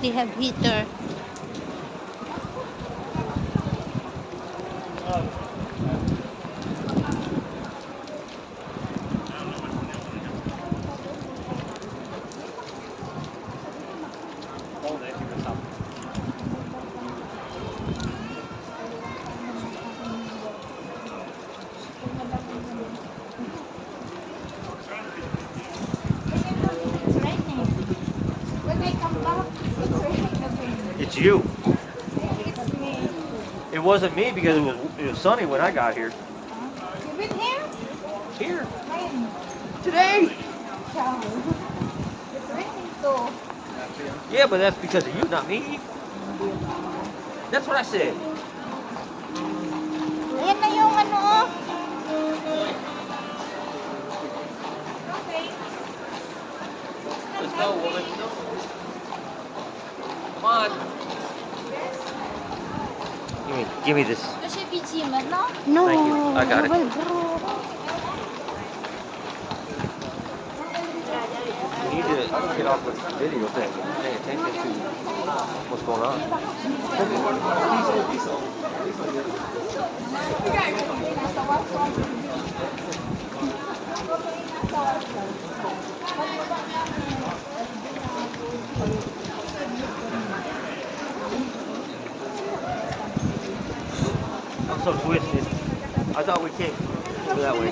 They have heater. It's you. It's me. It wasn't me because it was sunny when I got here. You been here? Here. When? Today. It's raining too. Yeah, but that's because of you, not me. That's what I said. Ayan na yung ano. Let's go, woman. Come on. Give me this. Kasi PG man, no? No. Thank you. I got it. Well, bro. You need to get off the video thing and pay attention to what's going on. I'm so twisted. I thought we came that way.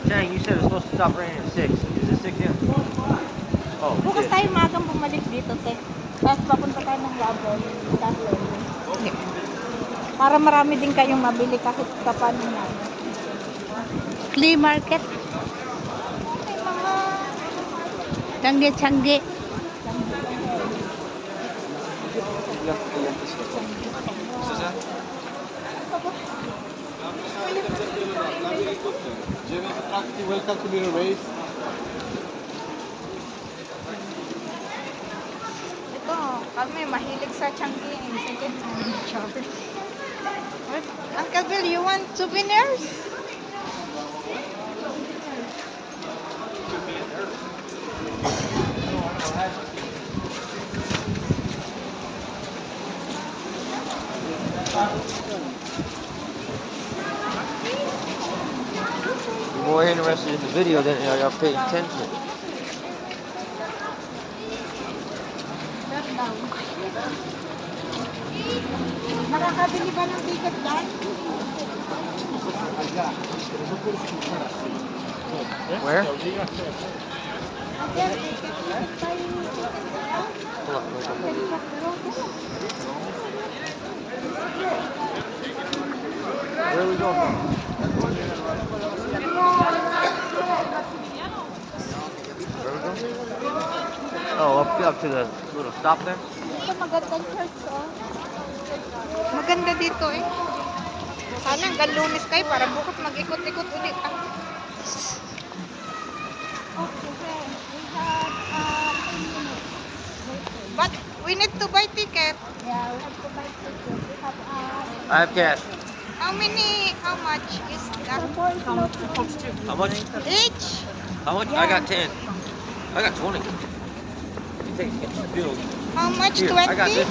Dang, you said it's supposed to stop raining at 6. Is it 6 yet? Oh, Bukas shit. tayo magang bumalik dito, te. Tapos papunta tayo ng Labon. Para marami din kayong mabili kahit kapaano na. Flea market. May mga tangge-tangge. Welcome to the race. Ito, kami mahilig sa Changi. Uncle Bill, you want souvenirs? You're more interested in the video than I pay attention. Nakakabili ba ng ticket dyan? Where? Uncle, ticket tayo. Hold on, wait, where are we going from? Where are we going? Oh, up to the little stop there? Ito magandang church, oh. Maganda dito eh. Sana hanggang Lunes kayo para bukas mag-ikot-ikot ulit. Okay, we have but we need to buy ticket. Yeah, we have to buy ticket. We have I have cash. how many? How much is that? How much? Each? How much? I got 10. I got 20. You take the bills. How much? Here, 20? I got this.